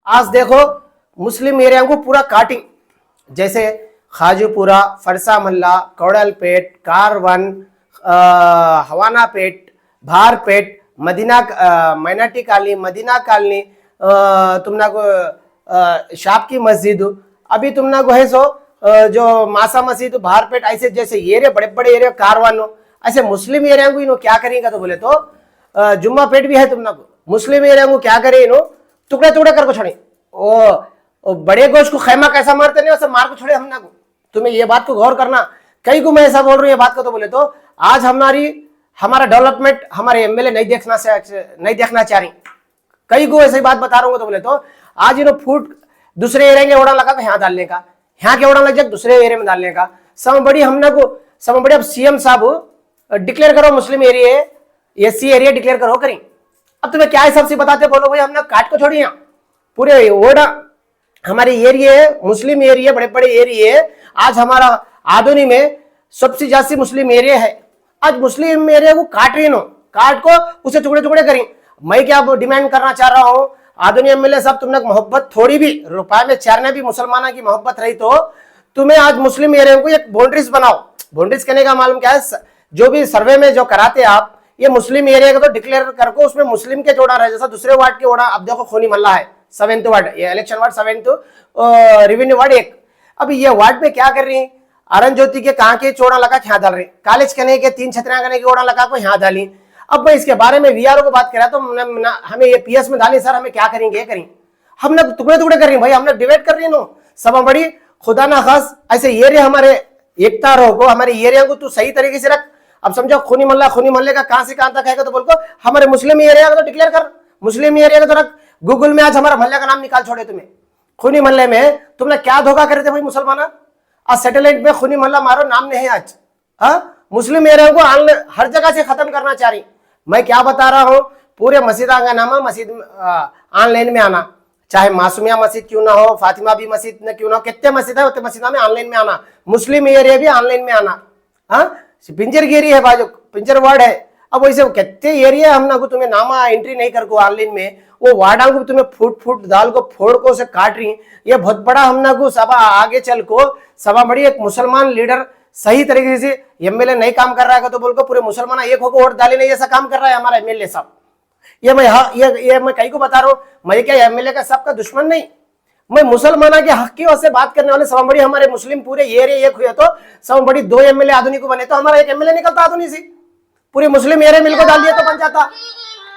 आज देखो मुस्लिम एरिया को पूरा काटिंग, जैसे खाजूपुरा, फरसा मोहल्ला, Kaudalpet, Karwan, Havanapet, Bharpet, Madina, minority colony, Madina colony, तुमना को शाप की मस्जिद, अभी तुमना को है सो जो मासा मस्जिद, भारपेट, ऐसे जैसे एरिया बड़े बड़े एरिया कारवन, ऐसे मुस्लिम एरिया को इन्हों क्या करेंगे तो बोले तो जुम्मा पेट भी है तुमना को, मुस्लिम एरिया को क्या करे इन्हों टुकड़े टुकड़े करके छोड़े। ओ बड़े गोश्त को खैमा कैसा मारते नहीं वैसे मार को छोड़े हमना को। तुम्हें ये बात को गौर करना। कई को मैं ऐसा बोल रहा हूँ ये बात को तो बोले तो आज हमारा डेवलपमेंट हमारे एमएलए नहीं देखना चाह रही। कई को ऐसी बात बता रहा हूँ तो बोले तो आज इन्हों फूट दूसरे एरिया के ओड़ा लगा के यहाँ डालने का, यहाँ के ओड़ा लग जाए दूसरे एरिया में डालने का। सब बड़ी अब सीएम साहब डिक्लेयर करो मुस्लिम एरिया, एससी एरिया डिक्लेयर करो करी। अब तुम्हें क्या है सबसे बताते, बोलो भाई हमने काट को छोड़ी पूरे ओडा हमारे एरिया है, मुस्लिम एरिया बड़े बड़े एरिया है। आज हमारा आधुनी में सबसे ज्यादा मुस्लिम एरिया है। आज मुस्लिम एरिया को काट रही नो, काट को उसे टुकड़े टुकड़े करी। मैं क्या डिमांड करना चाह रहा हूँ आधुनिक एमएलए साहब, तुमने मोहब्बत थोड़ी भी रुपए में चारने भी मुसलमाना की मोहब्बत रही तो तुम्हें आज मुस्लिम एरिया को एक बाउंड्रीज बनाओ। बाउंड्रीज कहने का मालूम क्या है, जो भी सर्वे में जो कराते आप ये मुस्लिम एरिया का तो डिक्लेयर करके उसमें मुस्लिम के जोड़ा रहे। जैसा दूसरे वार्ड के ओड़ा अब देखो खोनी मल्ला है 7th वार्ड, ये election ward 7th revenue ward 1। अब ये वार्ड में क्या कर रही है, अरुण ज्योति के कहाँ के चोड़ा लगा यहाँ डाल रहे, कॉलेज कहने के 3 छतरियां कहने के ओड़ा लगा को यहाँ डाली। अब मैं इसके बारे में वीआरओ को बात करा तो हमें ये पीएस में डाली, सर हमें क्या करेंगे हमने टुकड़े टुकड़े कर रही भाई, हमने डिवाइड कर रही नो सब बड़ी खुदा ना खास ऐसे एरिया हमारे एकता रहो, हमारे एरिया को तू सही तरीके से रख। अब समझो खूनी मोहल्ले का कहां से कहां तक है तो बोल को हमारे मुस्लिम एरिया का तो डिक्लेयर कर, मुस्लिम एरिया का तो रख। गूगल में आज हमारा मोहल्ले का नाम निकाल छोड़े तुम्हें। खूनी मोहल्ले में तुमने क्या धोखा करे थे भाई मुसलमाना, आज सैटेलाइट में खूनी मोहल्ला मारो नाम नहीं है आज। मुस्लिम एरिया को हर जगह से खत्म करना चाह रही। मैं क्या बता रहा हूं, पूरे मस्जिदा का नाम है मस्जिद ऑनलाइन में आना, चाहे मासूमिया मस्जिद क्यों ना हो, फातिमा भी मस्जिद न क्यों ना हो, कितने मस्जिद है उतने मस्जिदा में ऑनलाइन में आना, मुस्लिम एरिया भी ऑनलाइन में आना। पिंजर गिरी है बाजू पिंजर वार्ड है। अब वैसे कितने एरिया हम ना को तुम्हें नामा एंट्री नहीं कर को ऑनलाइन में, वो वार्डा को तुम्हें फुट दाल को फोड़ को से काट रही। ये बहुत बड़ा हम ना को सभा आगे चल को सभा बड़ी एक मुसलमान लीडर सही तरीके से एमएलए नहीं काम कर रहा है तो बोल को पूरे मुसलमान एक होकर वोट डाले नहीं, ऐसा काम कर रहा है हमारा एमएलए साहब। ये मैं कहीं को बता रहा हूँ, मैं क्या एमएलए का सबका दुश्मन नहीं, मैं मुसलमाना के हक की ओर से बात करने वाले। सब बड़ी हमारे मुस्लिम पूरे एरिया एक हुए तो सब बड़ी 2 एमएलए आधुनिक को बने तो हमारा एक एमएलए निकलता आधुनिक से, पूरे मुस्लिम एरिया मिलकर डाल दिया तो बन जाता।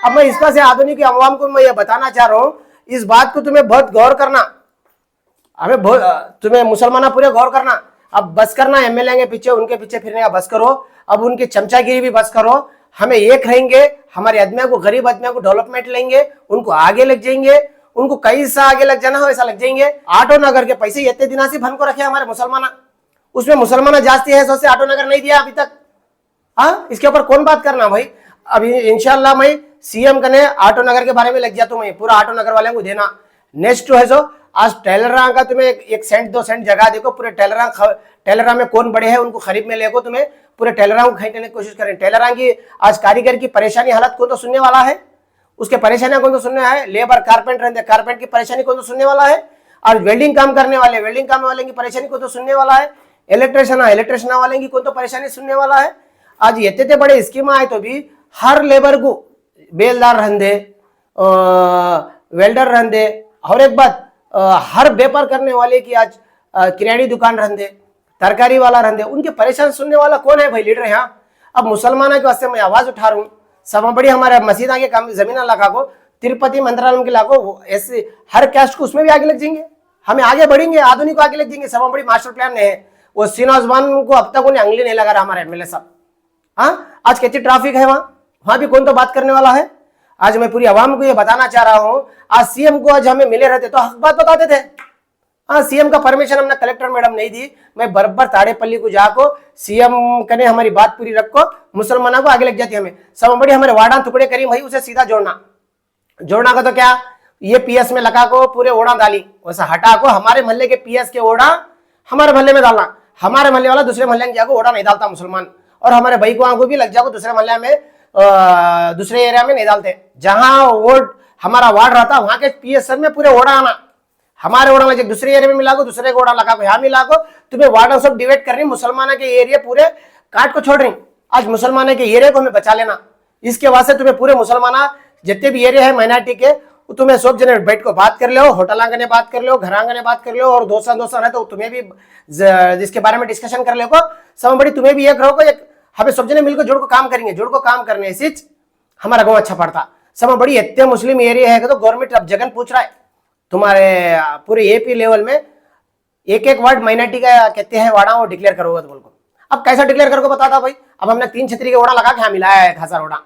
अब मैं इसका से आधुनिक की अवाम को मैं ये बताना चाह रहा हूँ, इस बात को तुम्हें बहुत गौर करना, तुम्हें मुसलमाना पूरे गौर करना। अब बस करना एमएलए के पीछे उनके पीछे फिरने का बस करो, अब उनकी चमचागिरी भी बस करो। हमें एक रहेंगे, हमारे आदमियों को गरीब आदमियों को डेवलपमेंट लेंगे, उनको आगे लग जाएंगे, उनको कैसा आगे लग जाना हो ऐसा लग जाएंगे। ऑटो नगर के पैसे इतने दिना से भन को रखे हमारे मुसलमाना, उसमें मुसलमाना जास्ती है सोचे ऑटो नगर नहीं दिया अभी तक। इसके ऊपर कौन बात करना भाई। अभी इंशाल्लाह मैं सीएम कने ऑटो नगर के बारे में लग जाता हूं, मैं पूरा ऑटो नगर वाले को देना। नेक्स्ट है जो आज टेलरा का तुम्हें 1 सेंट 2 सेंट जगह देखो, पूरे टेलरा में कौन बड़े हैं उनको खरीद में लेको तुम्हें पूरे टेलरा को खरीदने की कोशिश करें। टेलरा की आज कारीगर की परेशानी हालत कौन तो सुनने वाला है, उसके परेशानियां कौन तो सुनने है, लेबर कारपेंटर की परेशानी कौन तो सुनने वाला है, और वेल्डिंग काम करने वाले की परेशानी कौन तो सुनने वाला है, इलेक्ट्रिशियन वाले की कौन तो परेशानी सुनने वाला है। आज इतने बड़े स्कीम आए तो भी हर लेबर को बेलदार रहंदे, वेल्डर रहंदे, और एक बात हर व्यापार करने वाले की आज किरानी दुकान रहंदे, तरकारी वाला रहंदे, उनके परेशान सुनने वाला कौन है भाई लीडर यहाँ। अब मुसलमानों के वास्ते मैं आवाज उठा रहा हूँ, सब बड़ी हमारे मस्जिद आगे जमीन लगा को तिरुपति मंत्रालय के लागो ऐसे हर कैस्ट को उसमें भी आगे लग जाएंगे, हमें आगे बढ़ेंगे, आधुनिक को आगे लग जाएंगे। सब बड़ी मास्टर प्लान है वो सीनाजमान को अब तक उन्हें अंगली नहीं लगा रहा हमारे एमएलए साहब। आज कितनी ट्रैफिक है वहां भी कौन तो बात करने वाला है। आज मैं पूरी आवाम को ये बताना चाह रहा हूं, आज सीएम को आज हमें मिले रहते तो हक बात बताते थे। सीएम का परमिशन हमने कलेक्टर मैडम नहीं दी, मैं बराबर ताड़ेपल्ली को जाको सीएम कने हमारी बात पूरी रखो, मुसलमानों को आगे लग जाती हमें। सब बड़ी हमारे वार्डा टुकड़े करी भाई, उसे सीधा जोड़ना का तो क्या ये पीएस में लगा को पूरे ओड़ा डाली, वैसा हटा को हमारे मोहल्ले के पीएस के ओड़ा हमारे मोहल्ले में डालना, हमारे मोहल्ले वाला दूसरे मोहल्ले में जाकर ओड़ा नहीं डालता मुसलमान, और हमारे भाई को भी लग जाओ दूसरे मोहल्ले में दूसरे एरिया में नहीं डालते। जहां वोट हमारा वार्ड रहता, वहां के पीएसएन में पूरे ओड़ा आना, हमारे ओड़ा लगे दूसरे एरिया में मिला को, दूसरे ओड़ा लगा को यहाँ मिला को, तुम्हें वार्ड सब डिवाइड कर रही, मुसलमानों के एरिया पूरे काट को छोड़ रही। आज मुसलमानों के एरिया को हमें बचा लेना, इसके वास्ते तुम्हें पूरे मुसलमान जितने भी एरिया है माइनॉरिटी के, तुम्हें सब जने बैठ को बात कर लो, होटल आंगने बात कर लो, घर आंगने बात कर लो, और दोस्त है तो तुम्हें भी जिसके बारे में डिस्कशन कर ले को सब बड़ी, तुम्हें भी एक रहो को, एक हमें सब जने मिलकर जोड़ को काम करेंगे, जोड़ को काम करने से हमारा गाँव अच्छा पड़ता। सब बड़ी इतने मुस्लिम एरिया है तो गवर्नमेंट अब जगन पूछ रहा है तुम्हारे पूरे एपी लेवल में एक एक वार्ड माइनॉरिटी का कहते हैं वाड़ा वो डिक्लेयर करोगे तो बोल को। अब कैसा डिक्लेयर करोगे बता था भाई, अब हमने 3 छतरी के ओड़ा लगा के यहाँ मिलाया है 1000 ओड़ा,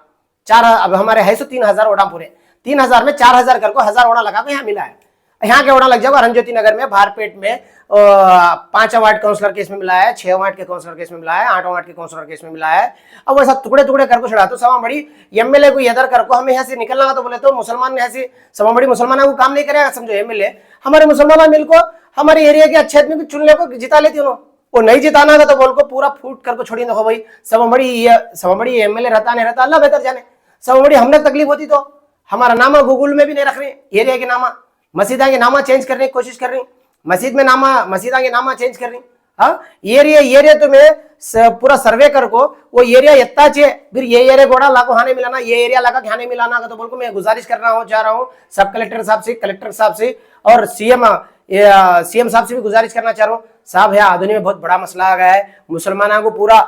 4 अब हमारे है सो 3000 ओड़ा, पूरे 3000 में 4000 कर को 1000 ओड़ा लगा के यहाँ मिला है। यहाँ के ओड़ा लग जाएगा रंजोती नगर में, भारपेट में 5 वार्ड काउंसलर केस में मिला है, 6 वार्ड के काउंसलर केस में मिला है, 8 वार्ड के काउंसलर केस में मिला है। अब वैसा टुकड़े टुकड़े करको छड़ा तो सवा बड़ी एमएलए को इधर करको हमें यहाँ से निकलना तो बोले तो मुसलमान ने ऐसी सवा बड़ी मुसलमानों को काम नहीं करेगा, समझो एमएलए हमारे मुसलमान मिल को हमारे एरिया के अच्छे आदमी को चुन ले को जिता लेती उन्होंने, वो नहीं जिताना था तो बोल को पूरा फूट करको छोड़ी देखो भाई। सब बड़ी एमएलए रहता नहीं रहता अल्लाह बेहतर जाने, सब बड़ी हमने तकलीफ होती तो हमारा नामा गूगल में भी नहीं रख रहे, एरिया के नामा, मस्जिदा के नामा चेंज करने की कोशिश कर रही, मस्जिद में नामा मस्जिदा के नामा चेंज कर रही। हाँ एरिया तुम्हें पूरा सर्वे कर को वो एरिया इतना चाहिए, फिर ये एरिया गोड़ा लाको हाने मिलाना, ये एरिया लगा हाने मिलाना का तो बोल को मैं गुजारिश कर रहा हूँ, चाह रहा हूँ सब कलेक्टर साहब से, कलेक्टर साहब से और सीएम साहब से भी गुजारिश करना चाह रहा हूँ साहब, यहाँ आधुनिक में बहुत बड़ा मसला आ गया है, मुसलमानों को पूरा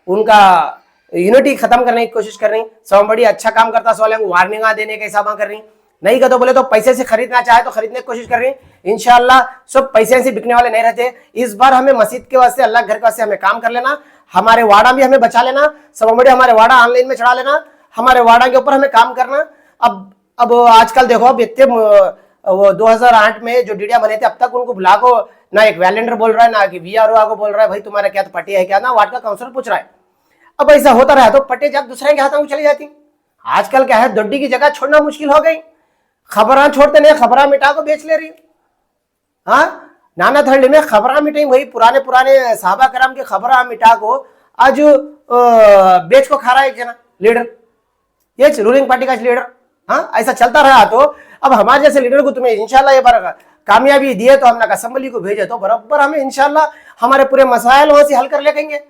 उनका यूनिटी खत्म करने की कोशिश कर रही, सब बड़ी अच्छा काम करता सवाल को वार्निंग देने के हिसाब कर रही, नहीं का तो बोले तो पैसे से खरीदना चाहे तो खरीदने की कोशिश कर रही। इंशाल्लाह सब पैसे से बिकने वाले नहीं रहते, इस बार हमें मस्जिद के वास्ते अल्लाह घर के वास्ते हमें काम कर लेना, हमारे वाड़ा भी हमें बचा लेना, सब बड़े हमारे वाड़ा ऑनलाइन में चढ़ा लेना, हमारे वाड़ा के ऊपर हमें काम करना। अब आजकल देखो अब इतने वो 2008 में जो डीडिया बने थे अब तक उनको बुला को ना एक वैलेंडर बोल रहा है ना कि वीआरओ को बोल रहा है भाई तुम्हारा क्या तो पट्टी है क्या, ना वार्ड का काउंसलर पूछ रहा है। अब ऐसा होता रहा तो पट्टे जब दूसरे के हाथों में चली जाती। आजकल क्या है दोड्डी की जगह छोड़ना मुश्किल हो गई, खबरां छोड़ते नहीं खबरां मिटा को बेच ले रही। हाँ नाना थर्डी में खबरां मिटाई, वही पुराने साहबा कराम के खबरां मिटा को आज बेच को खा रहा है एक जना लीडर, ये रूलिंग पार्टी का लीडर। हाँ ऐसा चलता रहा तो अब हमारे जैसे लीडर को तुम्हें इंशाल्लाह ये बार कामयाबी दिए तो हमने असेंबली को भेजे तो बराबर हमें इंशाल्लाह हमारे पूरे मसाइल वहां से हल कर लेंगे।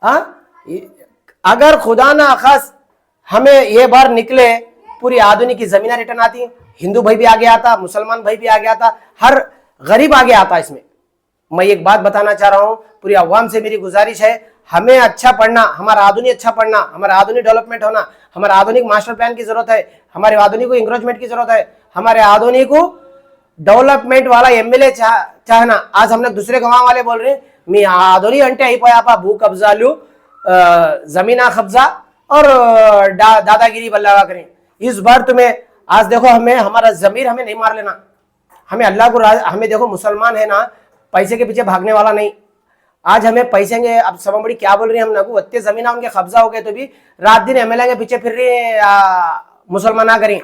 हाँ अगर खुदा ना खास हमें ये बार निकले पूरी आधुनिक की जमीन रिटर्न आती, हिंदू भाई भी आगे आता, मुसलमान भाई भी आगे आता, हर गरीब आगे आता। इसमें मैं एक बात बताना चाह रहा हूं, पूरी अवाम से मेरी गुजारिश है हमें अच्छा पढ़ना, हमारा आधुनिक अच्छा पढ़ना, हमारा आधुनिक डेवलपमेंट होना, हमारा आधुनिक मास्टर प्लान की जरूरत है, हमारे आधुनिक को इंक्रोचमेंट की जरूरत है, हमारे आधुनिक को डेवलपमेंट वाला एमएलए चाहना। आज हमने दूसरे गांव वाले बोल रहे मी आधुनिक अंटे అయిపోయాపా భూ కబ్జాలు जमीना कब्जा और दादागिरी बल्ला करें। इस बार तुम्हें आज देखो हमें हमारा जमीर हमें नहीं मार लेना, हमें अल्लाह को हमें देखो मुसलमान है ना पैसे के पीछे भागने वाला नहीं। आज हमें पैसे के अब सब बड़ी क्या बोल रही है हम नगु इतने जमीन उनके कब्जा हो गए तो भी रात दिन एमएलए के पीछे फिर रही मुसलमान करें।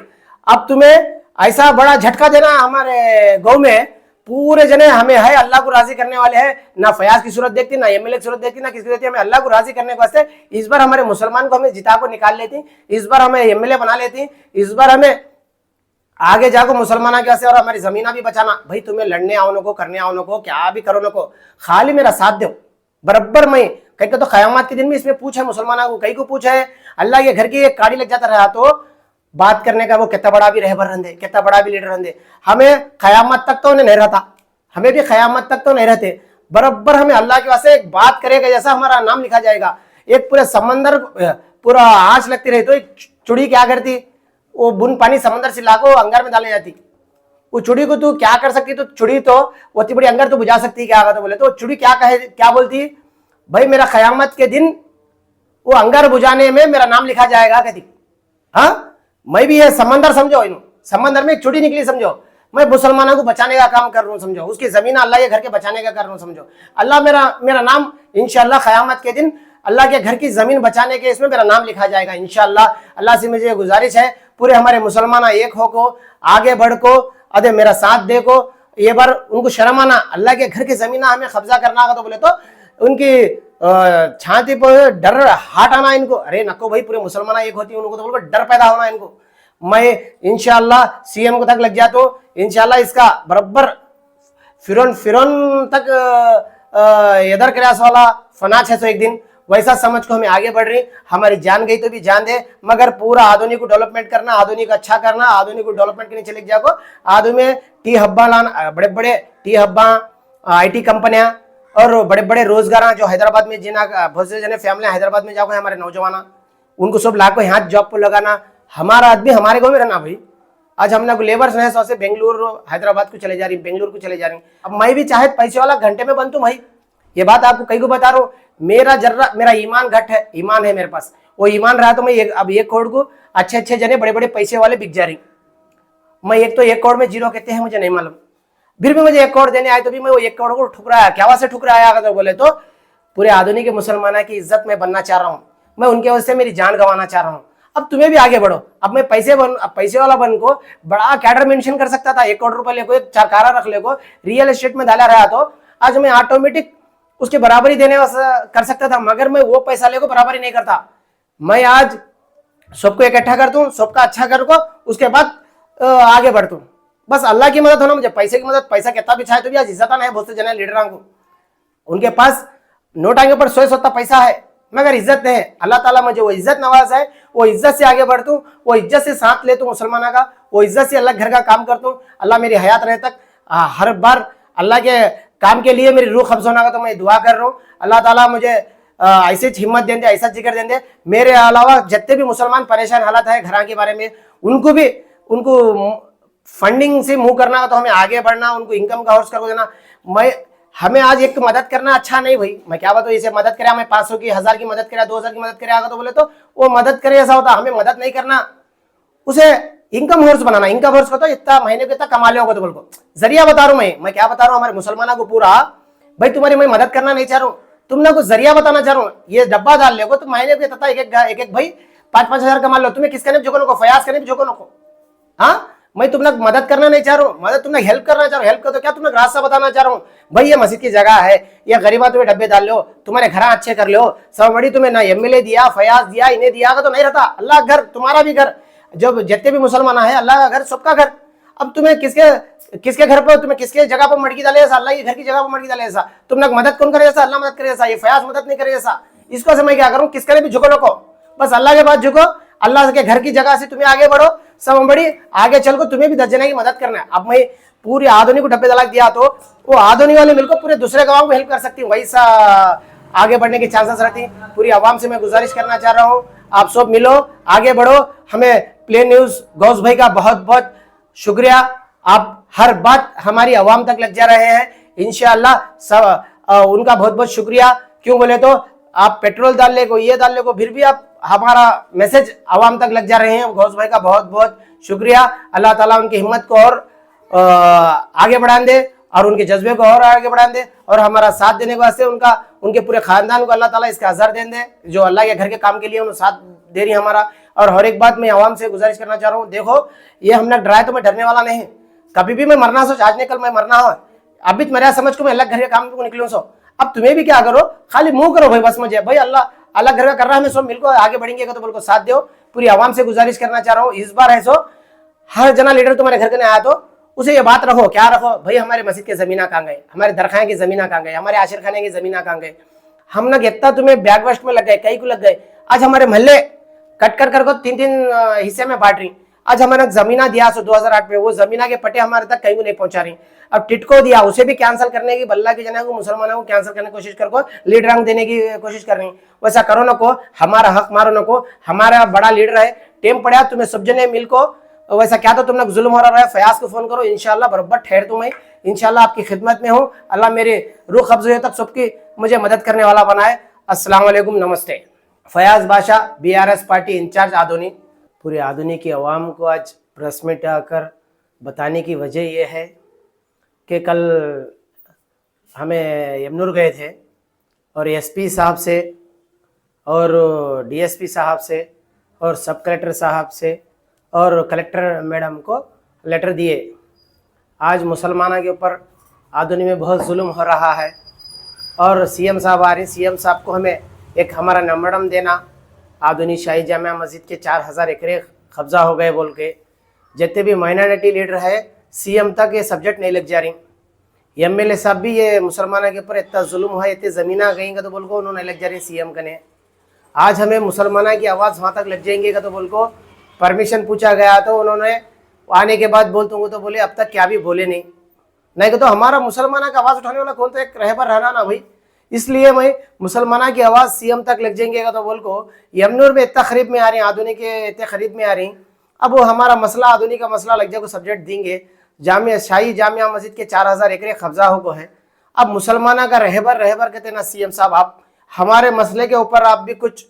अब तुम्हें ऐसा बड़ा झटका देना हमारे गांव में पूरे जने हमें है अल्लाह को राजी करने वाले हैं, ना फयाज की सूरत देखती ना एमएलए की सूरत देखती ना किसकी देखती, हमें अल्लाह को राजी करने के वास्ते इस बार हमारे मुसलमान को हमें जिता को निकाल लेती, इस बार हमें एमएलए बना लेती, इस बार हमें आगे जाकर मुसलमाना के वास्ते और हमारी जमीना भी बचाना। भाई तुम्हें लड़ने आओ को करने आओ को क्या भी करो को खाली मेरा साथ दो बराबर। मैं कहीं तो कयामत के दिन में इसमें पूछे मुसलमाना को कहीं को पूछे अल्लाह के घर की एक गाड़ी लग जाता रहा तो बात करने का वो कितना बड़ा भी रहबर रहते, कितना बड़ा भी लीडर रहते, हमें कयामत तक तो उन्हें नहीं रहता, हमें भी कयामत तक तो नहीं रहते बराबर। हमें अल्लाह के वास्ते एक बात करेगा जैसा हमारा नाम लिखा जाएगा। एक पूरे समंदर पूरा आंच लगती रही तो एक चुड़ी क्या करती, वो बुन पानी समंदर से लाको अंगार में डाले जाती। वो चुड़ी को तू क्या कर सकती, तो चुड़ी तो वो बड़ी अंगार तो बुझा सकती क्या तो बोले तो चुड़ी क्या बोलती, भाई मेरा कयामत के दिन वो अंगार बुझाने में मेरा नाम लिखा जाएगा कहती। हाँ मैं भी ये समंदर समझो, इन समंदर में एक चुड़ी निकली समझो, मैं मुसलमानों को बचाने का काम कर रहा हूँ समझो, उसकी जमीन अल्लाह के घर के बचाने का कर रहा हूँ समझो। अल्लाह मेरा नाम इंशाल्लाह क़यामत के दिन अल्लाह के घर की जमीन बचाने के इसमें मेरा नाम लिखा जाएगा इंशाल्लाह। अल्लाह से मुझे गुजारिश है पूरे हमारे मुसलमान एक हो को आगे बढ़ को अरे मेरा साथ दे को, ये बार उनको शर्म आना अल्लाह के घर की जमीन हमें कब्जा करना का तो बोले तो उनकी छाती पर डर हाट आना इनको, अरे नको भाई पूरे मुसलमान एक होती है उनको तो बोलो डर पैदा होना इनको। मैं इंशाल्लाह सीएम को तक लग जाता हूँ, इंशाल्लाह इसका बराबर फिरौन फिरौन तक इधर क्लास वाला फनाच है। तो एक दिन वैसा समझ को हमें आगे बढ़ रही, हमारी जान गई तो भी जान दे, मगर पूरा आधुनिक को डेवलपमेंट करना, आधुनिक अच्छा करना, आधुनिक को डेवलपमेंट के नीचे लेके जाओ। आधुनिक में टी हब्बा लाना, बड़े बड़े टी हब्बा, आईटी कंपनियां और बड़े बड़े रोजगार जो हैदराबाद में जिना बहुत से जने फैमिली हैदराबाद में जाओ, हमारे नौजवान उनको सब लाखों यहाँ जॉब पर लगाना। हमारा आदमी हमारे गाँव में रहना भाई। आज हम लोग लेबर्स हैं, सौ से बेंगलुरु हैदराबाद को चले जा रही, बेंगलुरु को चले जा रही। अब मैं भी चाहे पैसे वाला घंटे में बनतू भाई, ये बात आपको कई को बता रहा हूँ। मेरा ईमान घट है, ईमान है मेरे पास, वो ईमान रहा तो मैं अब एक करोड़ को अच्छे अच्छे जने बड़े बड़े पैसे वाले बिक जा रही। मैं एक तो 1 करोड़ में जीरो कहते हैं मुझे नहीं मालूम, फिर भी मुझे 1 करोड़ देने आए तो भी मैं वो 1 करोड़ को ठुकराया। क्या वहां से ठुकराया अगर तो बोले तो पूरे आधुनिक मुसलमानों की इज्जत में बनना चाह रहा हूँ मैं, उनके वजह से मेरी जान गंवाना चाह रहा हूँ। अब तुम्हें भी आगे बढ़ो। अब मैं पैसे वाला बन को बड़ा कैडर मेंशन कर सकता था, 1 करोड़ रुपए लेको, 4 कारा रख लेको, रियल एस्टेट में डाला रहा तो आज मैं ऑटोमेटिक उसके बराबरी देने कर सकता था, मगर मैं वो पैसा लेको बराबरी नहीं करता। मैं आज सबको इकट्ठा करता हूँ, सबका अच्छा कर को उसके बाद आगे बढ़ता हूँ। बस अल्लाह की मदद होना, मुझे पैसे की मदद, पैसा कितना भी चाहे तो भी आज इज्जत है। बहुत से जने लीडर को उनके पास नोटा के ऊपर 100 पैसा है मगर इज्जत नहीं है। अल्लाह ताला मुझे वो इज्जत नवाज है, वो इज्जत से आगे बढ़ता हूँ, वो इज्जत से साथ लेता हूँ मुसलमाना का, वो इज्जत से अल्लाह घर का काम करता हूँ। अल्लाह मेरी हयात रहे तक हर बार अल्लाह के काम के लिए मेरी रूह कब्ज होना का तो मैं दुआ कर रहा हूँ। अल्लाह ताला मुझे ऐसी हिम्मत दें दे, ऐसा जिक्र दें दे। मेरे अलावा जितने भी मुसलमान परेशान हालत है घर के बारे में, उनको फंडिंग से मूव करना तो हमें आगे बढ़ना, उनको इनकम का सोर्स कर देना। हमें आज एक मदद करना अच्छा नहीं भाई, मैं क्या बताऊँ, इसे मदद करे, हमें 500 की, 1000 की मदद करे, 2000 की मदद करे आगा तो बोले तो वो मदद करे ऐसा होता। हमें मदद नहीं करना, उसे इनकम सोर्स बनाना। इनकम सोर्स को तो इतना महीने को इतना कमा लोगे तो बोल को जरिया बता रहा हूँ मैं क्या बता रहा हूँ हमारे मुसलमानों को पूरा भाई, तुम्हारी मैं मदद करना नहीं चाह रहा हूँ, तुमने को जरिया बताना चाह रहा हूँ। ये डब्बा डाल लोगे तो महीने को इतना एक भाई 5-5 हजार कमा लो। तुम्हें किसका नहीं झोंको, फयाज करने झोंको नको। हाँ, मैं तुमने मदद करना नहीं चाह रहा हूँ, मदद तुमने हेल्प करना चाह रहा हूँ। हेल्प कर तो क्या तुमने रास्ता बताना चाह रहा हूँ भाई, ये मस्जिद की जगह है, ये गरीबा तुम्हें डब्बे डाल लो, तुम्हारे घर अच्छे कर लो। सब बड़ी तुम्हें ना एमएलए दिया, फयाज दिया, इन्हें दिया तो नहीं रहता। अल्लाह घर, तुम्हारा भी घर, जब जितने भी मुसलमान है अल्लाह का घर, सबका घर। अब तुम्हें किसके घर पर, तुम्हें किसके जगह पर मटकी डाले ऐसा, अल्लाह के घर की जगह पर मटकी डाले ऐसा। तुमने मदद कौन करे ऐसा, अल्लाह मदद करे ऐसा, ये फयाज मदद नहीं करे ऐसा। इसको से मैं क्या करूँ, किसके लिए भी झुको नको, बस अल्लाह के पास झुको, अल्लाह के घर की जगह से तुम्हें आगे बढ़ो। सब बड़ी आगे चल को तुम्हें भी 10 जने की मदद करना है। अब मैं पूरी आधुनिक को डब्बे दलाक दिया तो वो आधुनिक वाले मिलकर पूरे दूसरे गांव को हेल्प कर सकती हूँ, वैसा आगे बढ़ने की चांसेस रहती। पूरी आवाम से मैं गुजारिश करना चाह रहा हूँ, आप सब मिलो, आगे बढ़ो। हमें प्लेन न्यूज गौस भाई का बहुत बहुत शुक्रिया, आप हर बात हमारी आवाम तक लग जा रहे हैं इंशाअल्लाह। सब उनका बहुत बहुत शुक्रिया। क्यों बोले तो आप पेट्रोल डाल ले को, ये डाल ले को, फिर भी आप हमारा मैसेज आवाम तक लग जा रहे हैं। गौस भाई का बहुत बहुत शुक्रिया। अल्लाह ताला उनकी हिम्मत को और आगे बढ़ान दे और उनके जज्बे को और आगे बढ़ान दे, और हमारा साथ देने के वास्ते उनके पूरे खानदान को अल्लाह ताला इसका असर दें दे, जो अल्लाह के घर के काम के लिए उन्हें साथ दे रही है हमारा। और हर एक बात मैं आवाम से गुजारिश करना चाह रहा हूँ, देखो ये हमने डराए तो मैं डरने वाला नहीं, कभी भी मैं मरना सोच, आज नहीं कल मैं मरना हो। अभी मेरा समझ को मैं अल्लाह घर के काम को निकलूँ सो। अब तुम्हें भी क्या करो, खाली मुंह करो भाई, बस मुझे भाई अल्लाह घर का कर रहा है, हमें सब मिलकर आगे बढ़ेंगे तो बोल साथ दो। पूरी आवाम से गुजारिश करना चाह रहा हूँ, इस बार है सो हर जना लीडर तुम्हारे घर के आया तो उसे ये बात रखो, क्या रखो भाई, हमारे मस्जिद की जमीना कहाँ गए, हमारे दरखाने की जमीना कहाँ गए, हमारे आशिर खाने की जमीना कहाँ गए। हम ना कितना तुम्हें बैग वेस्ट में लग गए, कई को लग गए। आज हमारे मोहल्ले कट कर को 3-3 हिस्से में बांट रही। आज हमारा जमीना दिया 2008 में, वो जमीना के पट्टे हमारे तक कहीं को नहीं पहुंचा रही। अब टिटको दिया, उसे भी कैंसिल करने की, बल्ला के जना को, मुसलमानों को कैंसिल करने की कोशिश कर को, लीड रंग देने की कोशिश कर रही। वैसा करो न को, हमारा हक मारो न को, हमारा बड़ा लीडर है, टेम पड़ा तुम्हें सब जने मिल को। वैसा क्या तो तुमने जुल्म हो रहा है, फयाज को फोन करो, इंशाल्लाह बराबर ठहर तुम्हें, इंशाल्लाह आपकी खिदमत में हूँ। अल्लाह मेरे रूह कब्ज होने तक सबकी मुझे मदद करने वाला बनाए। अस्सलाम वालेकुम, नमस्ते। फयाज बादशाह, BRS पार्टी इंचार्ज आधुनी। पूरे आधुनिक की आवाम को आज प्रेस मीट आकर बताने की वजह यह है कि कल हमें यमुनूर गए थे और SP साहब से और DSP साहब से और सब कलेक्टर साहब से और कलेक्टर मैडम को लेटर दिए। आज मुसलमानों के ऊपर आधुनिक में बहुत जुल्म हो रहा है और CM साहब आ रहे हैं। CM साहब को हमें एक हमारा मेमोरेंडम देना, आधुनिक शाही जामिया मस्जिद के 4000 एकड़ कब्जा हो गए बोल के। जितने भी माइनॉरिटी लीडर है सीएम तक ये सब्जेक्ट नहीं लग जा रही। एमएलए साहब भी ये मुसलमानों के ऊपर इतना जुल्म है, इतनी ज़मीना गई तो बोल को उन्होंने लग जा रही सीएम कने। आज हमें मुसलमानों की आवाज़ वहाँ तक लग जाएंगे तो बोल को परमिशन पूछा गया तो उन्होंने आने के बाद बोलते तो बोले अब तक क्या भी बोले नहीं तो हमारा मुसलमाना की आवाज़ उठाने वाला कौन तो एक रहबर रहना ना भाई। इसलिए मैं मुसलमाना की आवाज़ सीएम तक लग जाएंगे तो बोल को यमुनूर में इतना खरीब में आ रही, आधुनिक के इतने खरीब में आ रही। अब वो हमारा मसला आधुनिक का मसला लग जाए को सब्जेक्ट देंगे। जामिया शाही जामिया मस्जिद के 4000 एकड़ कब्जा हो गए है। अब मुसलमाना का रहबर कहते ना सीएम साहब, आप हमारे मसले के ऊपर आप भी कुछ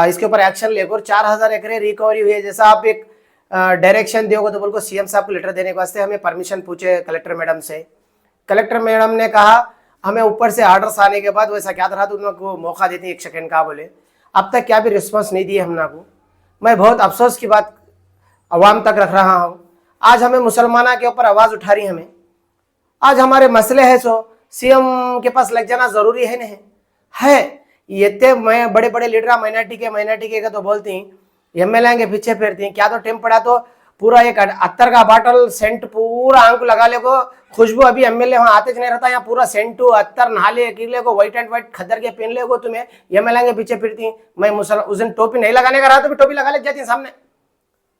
इसके ऊपर एक्शन लेकर 4000 एकड़ रिकवरी हुई है जैसा आप एक डायरेक्शन दोगे तो बोल को सीएम साहब को लेटर देने के वास्ते हमें परमिशन पूछे कलेक्टर मैडम से। कलेक्टर मैडम ने कहा हमें ऊपर से ऑर्डर्स आने के बाद वैसा क्या था तो उनको मौका देती 1 सेकंड का बोले। अब तक क्या भी रिस्पांस नहीं दिए हमना को। मैं बहुत अफसोस की बात अवाम तक रख रहा हूँ। आज हमें मुसलमाना के ऊपर आवाज़ उठा रही हमें। आज हमारे मसले है सो सीएम के पास लग जाना ज़रूरी है नहीं है। ये मैं बड़े बड़े लीडर माइनॉरिटी के तो बोलती एमएलए के पीछे फिरती क्या तो टेम पड़ा तो पूरा एक 78 का बाटल सेंट पूरा आंख लगा ले को खुशबू। अभी एमएलए वहाँ आते नहीं रहता, यहाँ पूरा सेंटू 78 नहाले किले को व्हाइट एंड व्हाइट खद्दर के पहन ले को तुम्हें एमएलए के पीछे फिरती। मैं उस दिन टोपी नहीं लगाने का रहा तो भी टोपी लगा ले जाती सामने।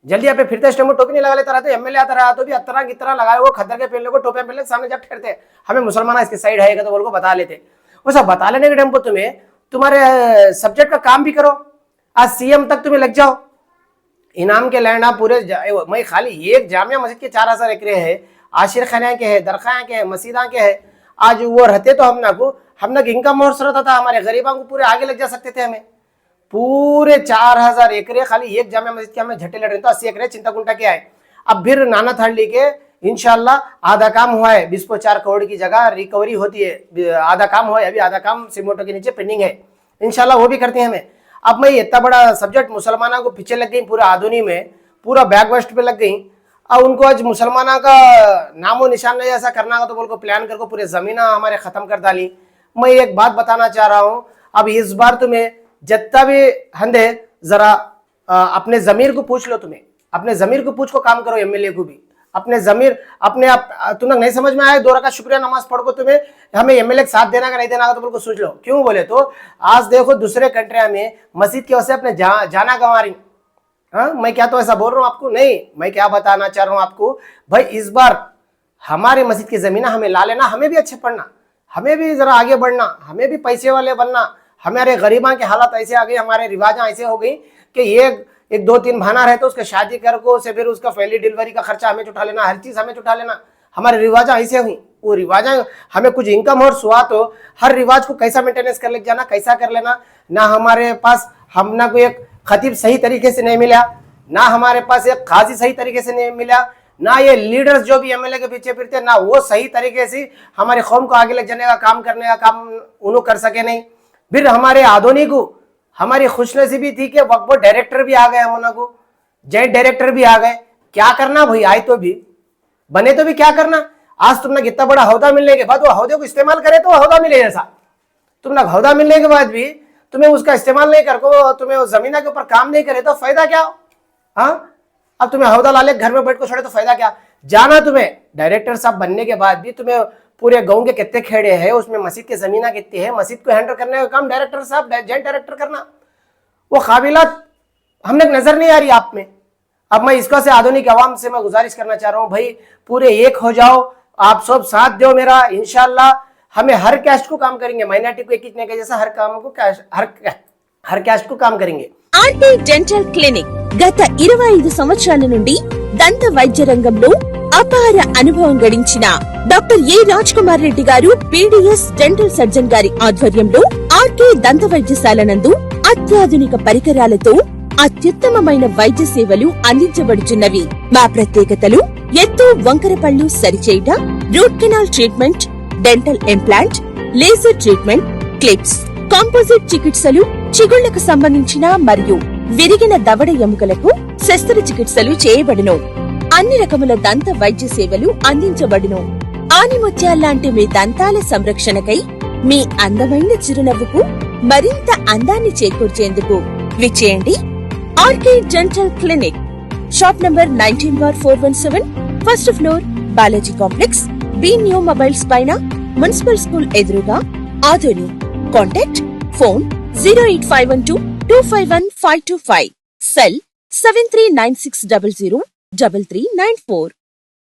जल्दी यहाँ पे फिरते इस टाइम टोपी नहीं लगा लेता रहा तो एमएलए आता रहा तो भी 78 की तरह लगाए वो खद्दर के पहन ले को टोपी पहन ले सामने जब ठहरते हमें मुसलमान इसके साइड है तो बोल को बता लेते। वैसा बता लेने के टाइम पर तुम्हें तुम्हारे सब्जेक्ट का काम भी करो। आज सीएम तक तुम्हें लग जाओ। इनाम के लैंड आप पूरे मैं खाली एक जामिया मस्जिद के 4000 एकड़ है, आशिर खाना के है, दरखाया के है, मसीदा के है। आज वो रहते तो हमना इनकम मोर्स रहता था, हमारे गरीबों को पूरे आगे लग जा सकते थे। हमें पूरे 4000 एकड़ खाली एक जामिया मस्जिद के हमें झट्टे लड़ रहे तो 80 एकड़ चिंताकुंटा के आए। अब फिर नाना थाली के इंशाल्लाह आधा काम हुआ है। 20.4 करोड़ की जगह रिकवरी होती है, आधा काम हुआ है। अभी आधा काम सिमोटो के नीचे पेंडिंग है, इंशाल्लाह वो भी करते हैं हमें। अब मैं इतना बड़ा सब्जेक्ट मुसलमाना को पीछे लग गई, पूरा आधुनी में पूरा बैक वेस्ट पे लग गई। अब उनको आज मुसलमाना का नामो निशान नहीं ऐसा करना का तो बोल को प्लान करके पूरे जमीना हमारे खत्म कर डाली। मैं एक बात बताना चाह रहा हूँ, अब इस बार तुम्हें जितना भी हंदे जरा अपने जमीर को पूछ लो। तुम्हें अपने जमीर को पूछ को काम करो। एमएलए को भी अपने जमीर अपने आप तुम्हें नहीं समझ में आया 2 रकात शुक्रिया नमाज पढ़ को तुम्हें हमें एमएलए साथ देना का नहीं देना का तो बिल्कुल सोच लो। क्यों बोले तो आज देखो दूसरे कंट्रिया में मस्जिद की वजह से अपने जाना गंवा रही। हाँ, मैं क्या तो ऐसा बोल रहा हूँ आपको नहीं, मैं क्या बताना चाह रहा हूँ आपको भाई, इस बार हमारे मस्जिद की जमीन हमें ला लेना, हमें भी अच्छे पढ़ना, हमें भी जरा आगे बढ़ना, हमें भी पैसे वाले बनना। हमारे गरीबा के हालात ऐसे आ गए, हमारे रिवाजा ऐसे हो गई कि एक 2-3 भाना रहे तो उसका शादी कर को से फिर उसका पहली डिलीवरी का खर्चा हमें उठा लेना, हर चीज हमें उठा लेना। हमारे रिवाजा ऐसे हुई, वो रिवाजा हमें कुछ इनकम और सुहा तो हर रिवाज को कैसा मेंटेनेंस कर ले जाना, कैसा कर लेना। ना हमारे पास हमना को एक खतीब सही तरीके से नहीं मिला, ना हमारे पास एक काजी सही तरीके से नहीं मिला, ना ये लीडर्स जो भी एमएलए के पीछे फिरते ना वो सही तरीके से हमारे कौम को आगे ले जाने का काम करने का काम उन्होंने कर सके नहीं। फिर हमारे आधोनी को हमारी खुशनसीबी थी कि वक्फ डायरेक्टर भी आ गए, हम को जॉइंट डायरेक्टर भी आ गए। क्या करना भाई, आए तो भी बने तो भी क्या करना। आज तुमने कितना बड़ा हौदा मिलने के बाद वो हौदे को इस्तेमाल करे तो हौदा मिले जैसा, तुमने हौदा मिलने के बाद भी तुम्हें उसका इस्तेमाल नहीं कर को, तुम्हें उस जमीन के ऊपर काम नहीं करे तो फायदा क्या। हाँ, अब तुम्हें हौदा लाले घर में बैठ को छोड़े तो फायदा क्या। जाना तुम्हें डायरेक्टर साहब बनने के बाद भी तुम्हें पूरे गांव के कितने खेड़े हैं, उसमें मस्जिद की जमीना कितनी है, मस्जिद को हैंडल करने का काम डायरेक्टर साहब जॉइंट डायरेक्टर करना, वो काबिलात हमने नजर नहीं आ रही आप में। अब मैं इसका से आधुनिक आवाम से मैं गुजारिश करना चाह रहा हूँ भाई, पूरे एक हो जाओ, आप सब साथ दो मेरा। इंशाल्लाह हमें हर कैस्ट को काम करेंगे, माइनॉरिटी को एक इतने के जैसा हर काम को हर कैस्ट को काम करेंगे। ఆర్టీ డెంటల్ క్లినిక్ గత 25 సంవత్సరాల నుండి దంత వైద్య రంగంలో అపార అనుభవం గడించిన డాక్టర్ ఏ రాజ్ కుమార్ రెడ్డి గారు పీడీఎస్ డెంటల్ సర్జన్ గారి ఆధ్వర్యంలో ఆర్కే దంత వైద్యశాల నందు అత్యాధునిక పరికరాలతో అత్యుత్తమమైన వైద్య సేవలు అందించబడుచున్నవి. మా ప్రత్యేకతలు ఎత్తు వంకర పళ్ళు సరిచేయుట, root canal treatment, dental implant, laser treatment, clips, composite చికిత్సలు, చిగుళ్లకు సంబంధించిన మరియు విరిగిన దవడ ఎముకలకు శస్త్రచికిత్సలు చేయబడును. అన్ని రకముల దంత వైద్య సేవలు అందించబడును. ఆనిముత్యాల్లాంటి మీ దంతాల సంరక్షణకై మీ అందమైన చిరునవ్వుకు మరింత అందాన్ని చేకూర్చేందుకు విచ్చేయండి RK dental clinic, shop number 19/417, first floor, Balaji complex, B new mobiles పైన, మున్సిపల్ స్కూల్ ఎదురుగా, ఆదోని. Contact phone 08512251525, cell 7396003394.